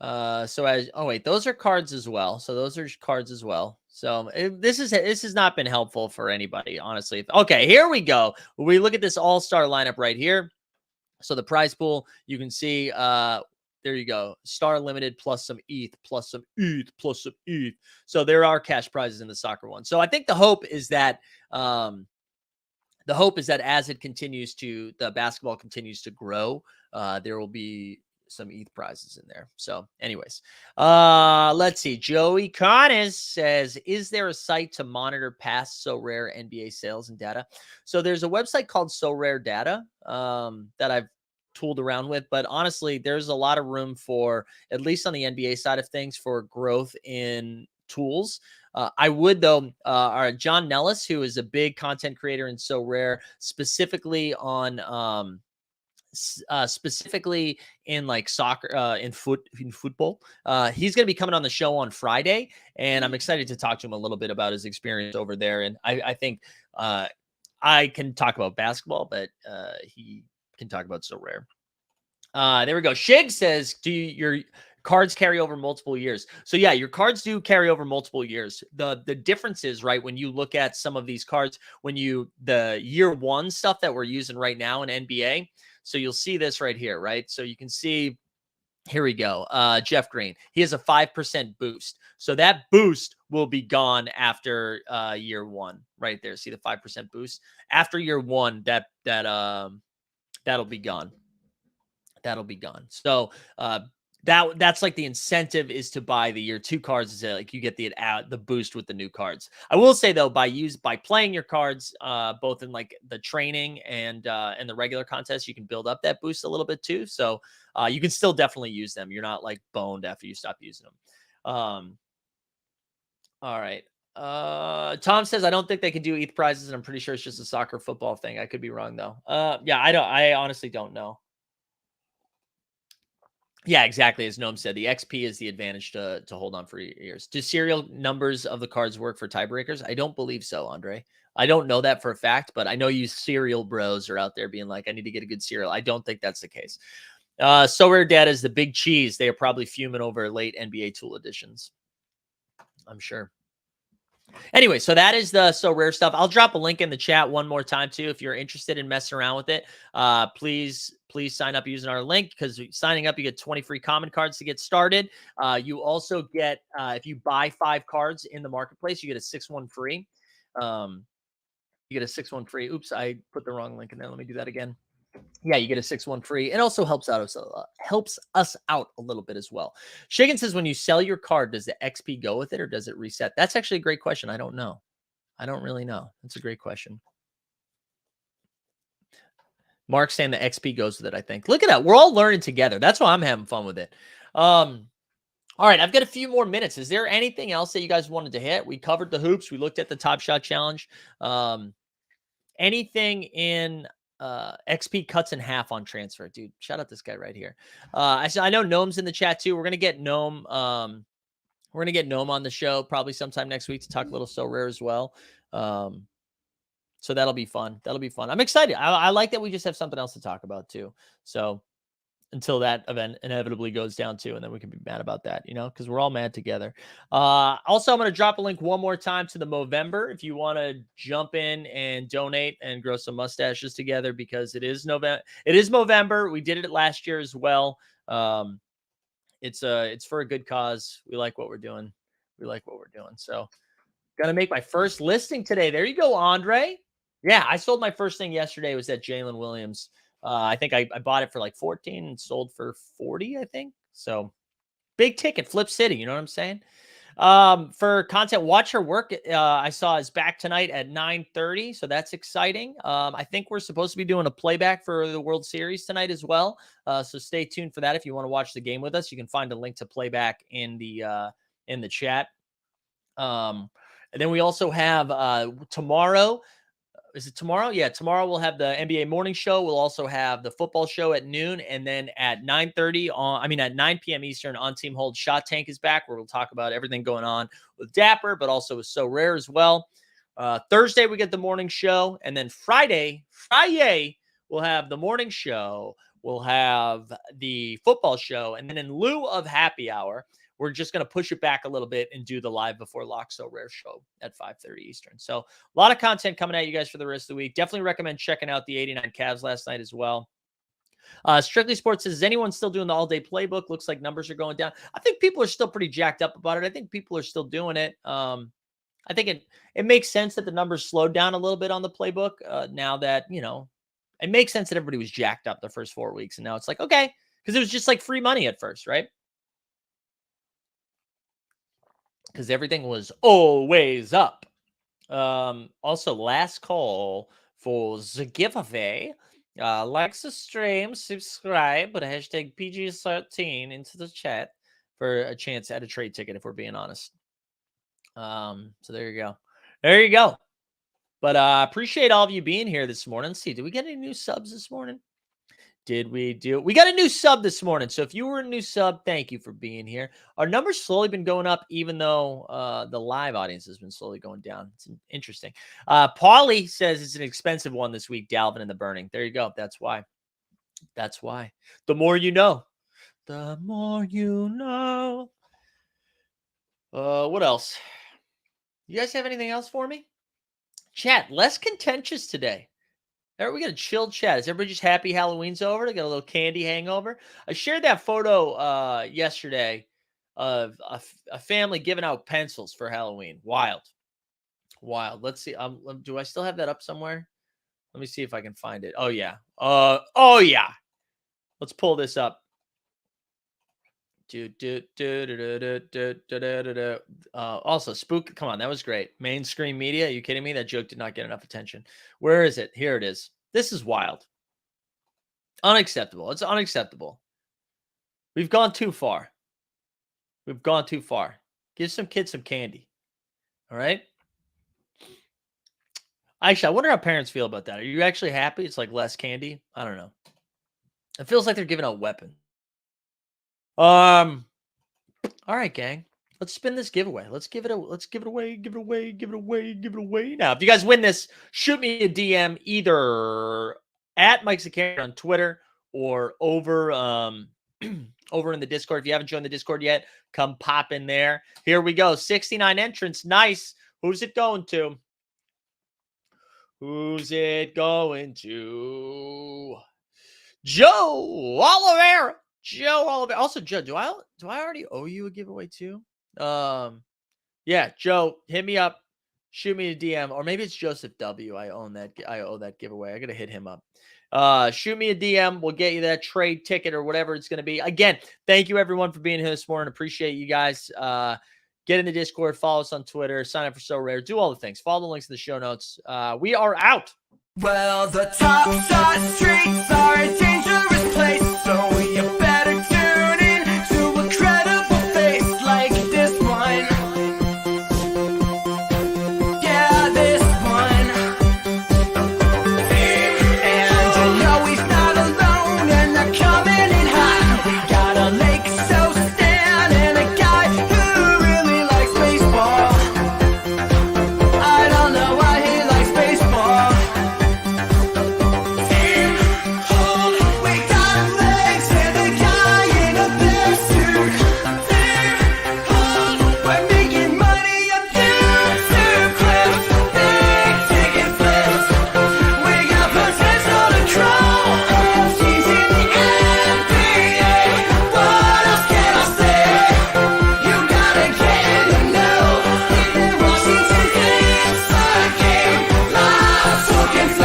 Those are cards as well. So those are cards as well. So this has not been helpful for anybody, honestly. Okay, here we go. We look at this all-star lineup right here. So the prize pool, you can see, there you go. Star limited plus some ETH, plus some ETH, plus some ETH. So there are cash prizes in the soccer one. So I think the hope is that, as the basketball continues to grow, there will be some ETH prizes in there. So anyways, let's see. Joey Connors says, is there a site to monitor past SoRare NBA sales and data? So there's a website called SoRare Data that I've tooled around with, but honestly, there's a lot of room for, at least on the NBA side of things, for growth in tools. I would, though, John Nellis, who is a big content creator in SoRare, specifically on specifically in like soccer, in football. He's going to be coming on the show on Friday, and I'm excited to talk to him a little bit about his experience over there. And I think I can talk about basketball, but he can talk about SoRare. There we go. Shig says, do your cards carry over multiple years? So yeah, your cards do carry over multiple years. The difference is, right, when you look at some of these cards, the year one stuff that we're using right now in NBA. So you'll see this right here, right? So you can see, here we go. Jeff Green, he has a 5% boost. So that boost will be gone after year one, right there. See the 5% boost after year one, that'll be gone. That'll be gone. So that's like the incentive is to buy the year two cards. Is like you get the boost with the new cards. I will say though, by playing your cards, both in like the training and the regular contest, you can build up that boost a little bit too. So you can still definitely use them. You're not like boned after you stop using them. All right. Tom says, I don't think they can do ETH prizes, and I'm pretty sure it's just a soccer football thing. I could be wrong though. I honestly don't know. Yeah, exactly. As Noam said, the XP is the advantage to hold on for years. Do serial numbers of the cards work for tiebreakers? I don't believe so, Andre. I don't know that for a fact, but I know you serial bros are out there being like, I need to get a good serial. I don't think that's the case. SoRare Data is the big cheese. They are probably fuming over late NBA tool editions, I'm sure. Anyway, so that is the SoRare stuff. I'll drop a link in the chat one more time too. If you're interested in messing around with it, please sign up using our link, because signing up, you get 20 free common cards to get started. You also get, if you buy 5 cards in the marketplace, you get a 6-1 free. You get a 6-1 free. Oops, I put the wrong link in there. Let me do that again. Yeah, you get a 6-1 free. It also helps us out a little bit as well. Shagan says, when you sell your card, does the XP go with it or does it reset? That's actually a great question. I don't know. I don't really know. That's a great question. Mark's saying the XP goes with it, I think. Look at that. We're all learning together. That's why I'm having fun with it. All right, I've got a few more minutes. Is there anything else that you guys wanted to hit? We covered the hoops. We looked at the Top Shot Challenge. anything in XP cuts in half on transfer. Dude, shout out this guy right here. I know Gnome's in the chat too. We're gonna get Gnome. We're gonna get Gnome on the show probably sometime next week to talk a little SoRare as well. So that'll be fun. That'll be fun. I'm excited. I like that we just have something else to talk about too. So until that event inevitably goes down too, and then we can be mad about that, because we're all mad together. Also, I'm going to drop a link one more time to the Movember if you want to jump in and donate and grow some mustaches together, because it is November. It is Movember. We did it last year as well. It's for a good cause. We like what we're doing. So gonna make my first listing today. There you go, Andre. Yeah, I sold my first thing yesterday. It was that Jalen Williams. I think I bought it for like 14 and sold for 40, I think. So big ticket, Flip City. You know what I'm saying? For content, watch her work. I saw is back tonight at 9:30. So that's exciting. I think we're supposed to be doing a playback for the World Series tonight as well. So stay tuned for that. If you want to watch the game with us, you can find a link to playback in the chat. And then we also have tomorrow. Is it tomorrow? Yeah, tomorrow we'll have the NBA morning show. We'll also have the football show at noon, and then at 9 p.m. Eastern on Team Hold, Shot Tank is back, where we'll talk about everything going on with Dapper, but also with SoRare as well. Thursday we get the morning show, and then Friday we'll have the morning show. We'll have the football show, and then in lieu of happy hour, we're just going to push it back a little bit and do the live before lock SoRare show at 5:30 Eastern. So a lot of content coming at you guys for the rest of the week. Definitely recommend checking out the 89 Cavs last night as well. Strictly Sports says, is anyone still doing the all-day playbook? Looks like numbers are going down. I think people are still pretty jacked up about it. I think people are still doing it. I think it makes sense that the numbers slowed down a little bit on the playbook now that, it makes sense that everybody was jacked up the first 4 weeks. And now it's like, okay, because it was just like free money at first, right? Because everything was always up. Also, last call for the giveaway. Like the stream, subscribe, but hashtag PG13 into the chat for a chance at a trade ticket, if we're being honest. So there you go. There you go. But appreciate all of you being here this morning. Let's see, did we get any new subs this morning? We got a new sub this morning. So if you were a new sub, thank you for being here. Our numbers slowly been going up, even though the live audience has been slowly going down. It's interesting. Paulie says it's an expensive one this week, Dalvin and the Burning. There you go. That's why. The more you know. The more you know. What else? You guys have anything else for me? Chat, less contentious today. We got a chill chat. Is everybody just happy Halloween's over? They got a little candy hangover. I shared that photo yesterday of a family giving out pencils for Halloween. Wild. Let's see. Do I still have that up somewhere? Let me see if I can find it. Oh yeah. Let's pull this up. Also, Spook. Come on, that was great. Mainstream media. Are you kidding me? That joke did not get enough attention. Where is it? Here it is. This is wild. Unacceptable. It's unacceptable. We've gone too far. Give some kids some candy. All right. Actually, I wonder how parents feel about that. Are you actually happy? It's like less candy. I don't know. It feels like they're giving out weapons. All right, gang. Let's spin this giveaway. Let's give it away. Now, if you guys win this, shoot me a DM either at Mike Zakarian on Twitter or over over in the Discord. If you haven't joined the Discord yet, come pop in there. Here we go. 69 entrants. Nice. Who's it going to? Joe Oliveira. Also, Joe, do I already owe you a giveaway too? Yeah, Joe, hit me up, shoot me a DM, or maybe it's Joseph W. I owe that giveaway. I gotta hit him up. Shoot me a DM. We'll get you that trade ticket or whatever it's gonna be. Again, thank you everyone for being here this morning. Appreciate you guys. Get in the Discord, follow us on Twitter, sign up for SoRare, do all the things. Follow the links in the show notes. We are out. Well, the top shot streets are